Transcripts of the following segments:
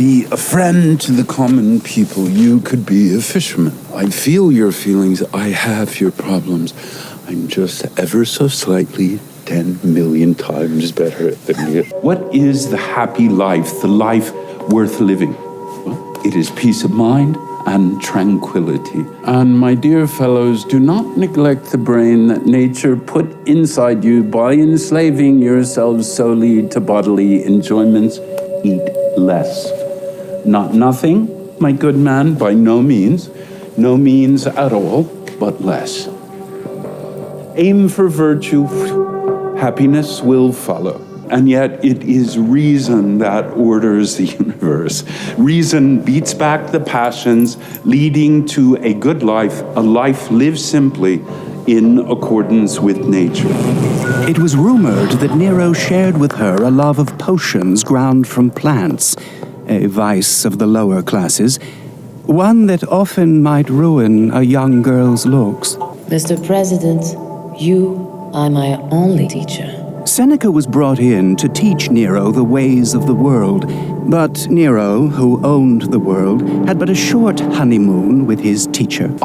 be a friend to the common people. You could be a fisherman. I feel your feelings. I have your problems. I'm just ever so slightly 10 million times better than you. What is the happy life, the life worth living? Well, it is peace of mind and tranquility. And my dear fellows, do not neglect the brain that nature put inside you by enslaving yourselves solely to bodily enjoyments. Eat less. Not nothing, my good man, by no means at all, but less. Aim for virtue, happiness will follow. And yet it is reason that orders the universe. Reason beats back the passions, leading to a good life, a life lived simply in accordance with nature. It was rumored that Nero shared with her a love of potions ground from plants, a vice of the lower classes, one that often might ruin a young girl's looks. Mr. President, you are my only teacher. Seneca was brought in to teach Nero the ways of the world, but Nero, who owned the world, had but a short honeymoon with his teacher.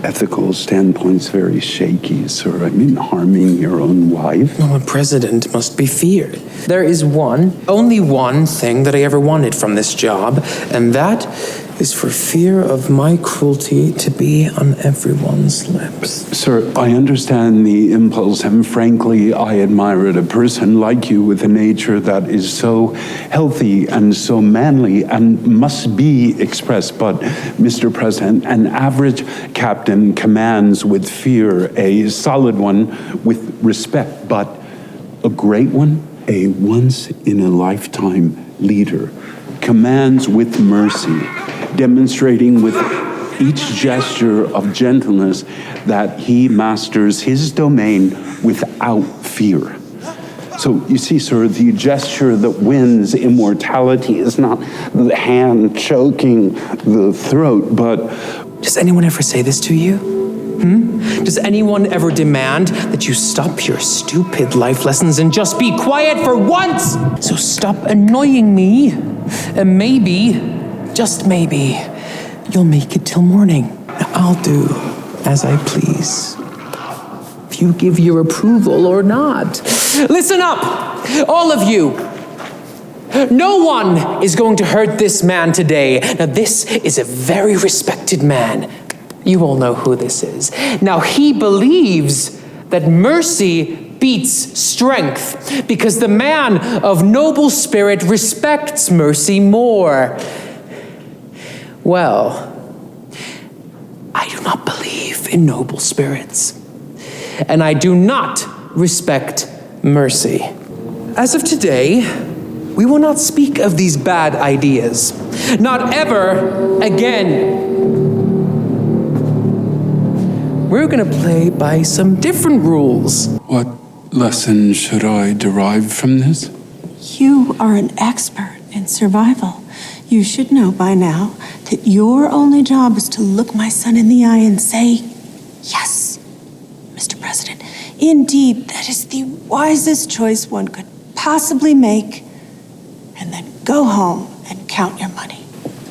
Ethical standpoint's very shaky, sir. I mean, harming your own wife. Well, a president must be feared. There is only one thing that I ever wanted from this job, and that is for fear of my cruelty to be on everyone's lips. Sir, I understand the impulse, and frankly, I admire it. A person like you with a nature that is so healthy and so manly and must be expressed. But, Mr. President, an average captain commands with fear, a solid one with respect, but a great one, a once-in-a-lifetime leader, commands with mercy, demonstrating with each gesture of gentleness that he masters his domain without fear. So you see, sir, the gesture that wins immortality is not the hand choking the throat, but... Does anyone ever say this to you? Does anyone ever demand that you stop your stupid life lessons and just be quiet for once? So stop annoying me, and maybe, just maybe, you'll make it till morning. I'll do as I please. If you give your approval or not. Listen up, all of you. No one is going to hurt this man today. Now, this is a very respected man. You all know who this is. Now, he believes that mercy beats strength because the man of noble spirit respects mercy more. Well, I do not believe in noble spirits, and I do not respect mercy. As of today, we will not speak of these bad ideas. Not ever again. We're going to play by some different rules. What lesson should I derive from this? You are an expert in survival. You should know by now that your only job is to look my son in the eye and say, yes, Mr. President, indeed, that is the wisest choice one could possibly make, and then go home and count your money.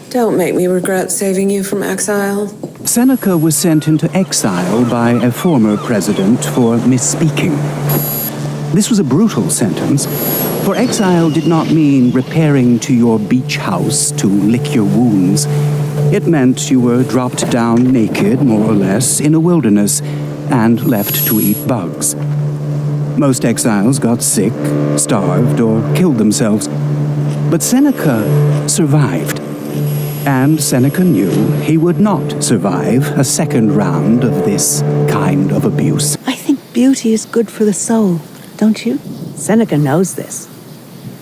Don't make me regret saving you from exile. Seneca was sent into exile by a former president for misspeaking. This was a brutal sentence, for exile did not mean repairing to your beach house to lick your wounds. It meant you were dropped down naked, more or less, in a wilderness and left to eat bugs. Most exiles got sick, starved, or killed themselves. But Seneca survived. And Seneca knew he would not survive a second round of this kind of abuse. I think beauty is good for the soul, don't you? Seneca knows this.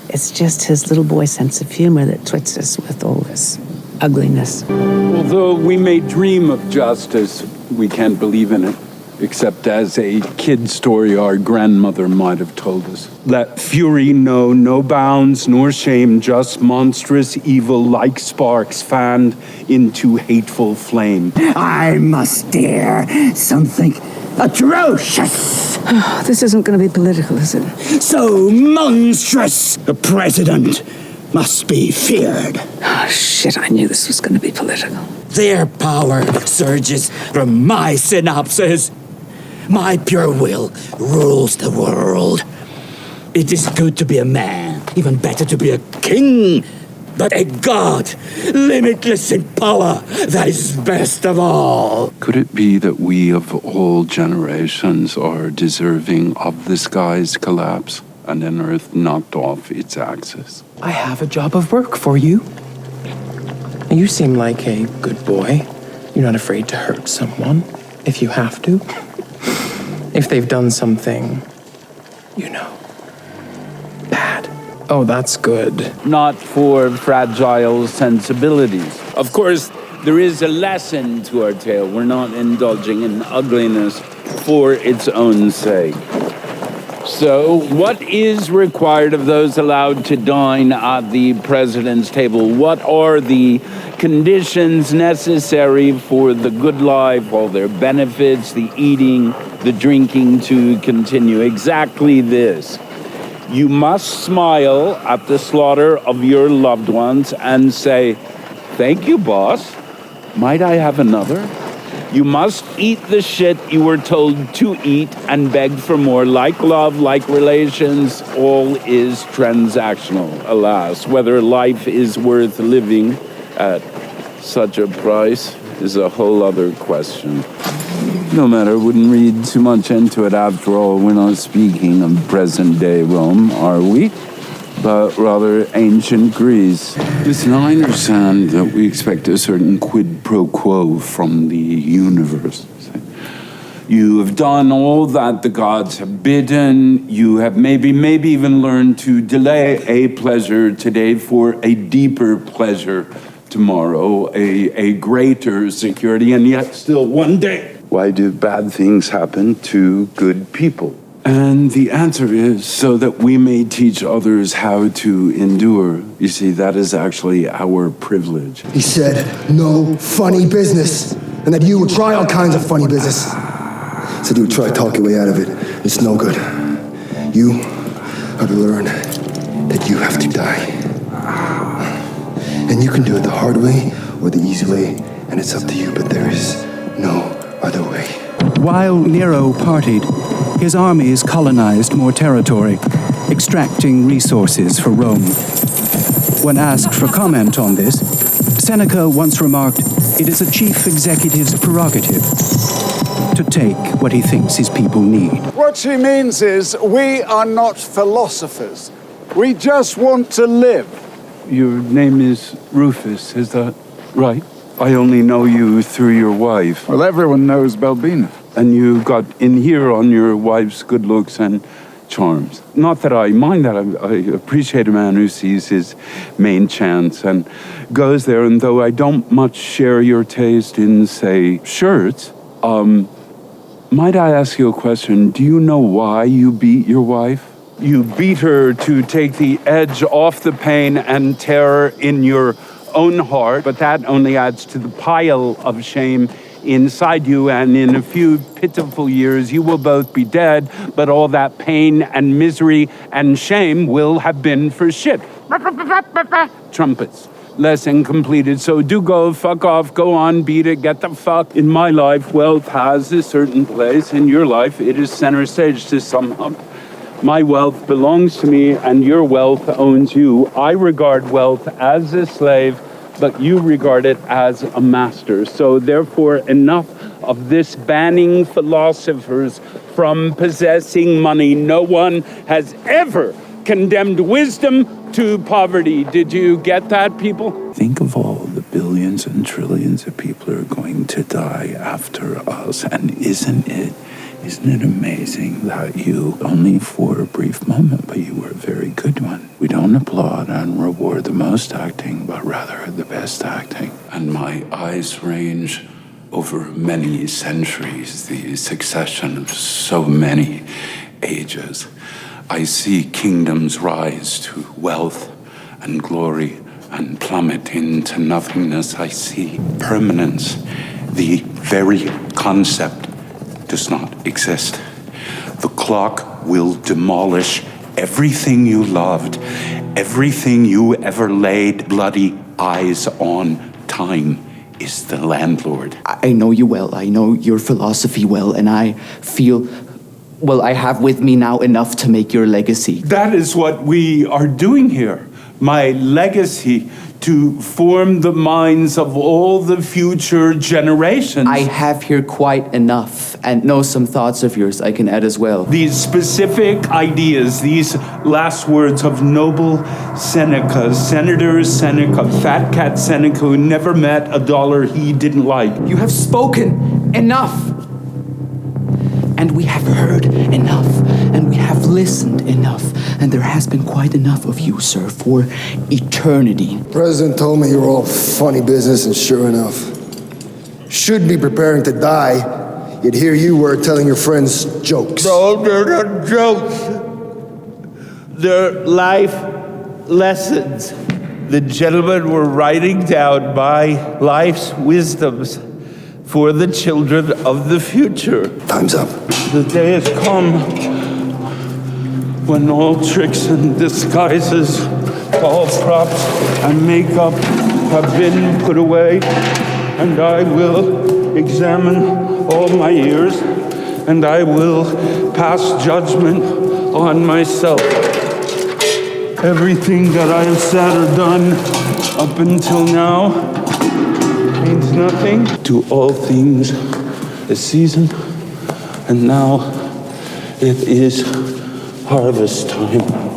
It's just his little boy sense of humor that twits us with all this ugliness. Although we may dream of justice, we can't believe in it, except as a kid story our grandmother might have told us. Let fury know no bounds nor shame, just monstrous evil like sparks fanned into hateful flame. I must dare something atrocious. This isn't going to be political, is it? So monstrous, the president must be feared. Oh, shit, I knew this was going to be political. Their power surges from my synapses. My pure will rules the world. It is good to be a man, even better to be a king. But a god, limitless in power, that is best of all. Could it be that we of all generations are deserving of the sky's collapse and an earth knocked off its axis? I have a job of work for you. You seem like a good boy. You're not afraid to hurt someone if you have to. If they've done something, bad. Oh, that's good. Not for fragile sensibilities. Of course, there is a lesson to our tale. We're not indulging in ugliness for its own sake. So, what is required of those allowed to dine at the president's table? What are the conditions necessary for the good life, all their benefits, the eating, the drinking to continue? Exactly this. You must smile at the slaughter of your loved ones and say, "Thank you, boss. Might I have another?" You must eat the shit you were told to eat and beg for more. Like love, like relations, all is transactional, alas. Whether life is worth living at such a price is a whole other question. No matter, wouldn't read too much into it. After all, we're not speaking of present-day Rome, are we? But rather ancient Greece. Listen, I understand that we expect a certain quid pro quo from the universe. You have done all that the gods have bidden. You have maybe even learned to delay a pleasure today for a deeper pleasure tomorrow, a greater security, and yet still one day. Why do bad things happen to good people? And the answer is so that we may teach others how to endure. You see, that is actually our privilege. He said, no funny business, and that you would try all kinds of funny business. Said you would try to talk your way out of it. It's no good. You have to learn that you have to die. And you can do it the hard way or the easy way, and it's up to you, but there is no other way. While Nero partied, his armies colonized more territory, extracting resources for Rome. When asked for comment on this, Seneca once remarked, "It is a chief executive's prerogative to take what he thinks his people need." What she means is, we are not philosophers. We just want to live. Your name is Rufus, is that right? I only know you through your wife. Well, everyone knows Belbina. And you got in here on your wife's good looks and charms. Not that I mind that. I appreciate a man who sees his main chance and goes there. And though I don't much share your taste in, say, shirts, might I ask you a question? Do you know why you beat your wife? You beat her to take the edge off the pain and terror in your own heart, but that only adds to the pile of shame inside you, and in a few pitiful years you will both be dead, but all that pain and misery and shame will have been for shit. Trumpets. Lesson completed. So do go, fuck off, go on, beat it, get the fuck. In my life, wealth has a certain place. In your life, it is center stage to sum up. My wealth belongs to me and your wealth owns you. I regard wealth as a slave, but you regard it as a master. So therefore, enough of this banning philosophers from possessing money. No one has ever condemned wisdom to poverty. Did you get that, people? Think of all the billions and trillions of people who are going to die after us. And isn't it amazing that you, only for a brief moment, but you were a very good one. We don't applaud and reward the most acting, but rather the best acting. And my eyes range over many centuries, the succession of so many ages. I see kingdoms rise to wealth and glory and plummet into nothingness. I see permanence. The very concept does not exist. The clock will demolish everything you loved, everything you ever laid bloody eyes on. Time is the landlord. I know you well. I know your philosophy well, and I feel, well, I have with me now enough to make your legacy. That is what we are doing here. My legacy, to form the minds of all the future generations. I have here quite enough, and know some thoughts of yours I can add as well. These specific ideas, these last words of noble Seneca, Senator Seneca, Fat Cat Seneca, who never met a dollar he didn't like. You have spoken enough. And we have heard enough, and we have listened enough, and there has been quite enough of you, sir, for eternity. The president told me you were all funny business, and sure enough, should be preparing to die, yet here you were telling your friends jokes. No, they're not jokes. They're life lessons. The gentlemen were writing down my life's wisdoms for the children of the future. Time's up. The day has come when all tricks and disguises, all props and makeup have been put away, and I will examine all my years, and I will pass judgment on myself. Everything that I have said or done up until now means nothing. To all things a season, and now it is harvest time.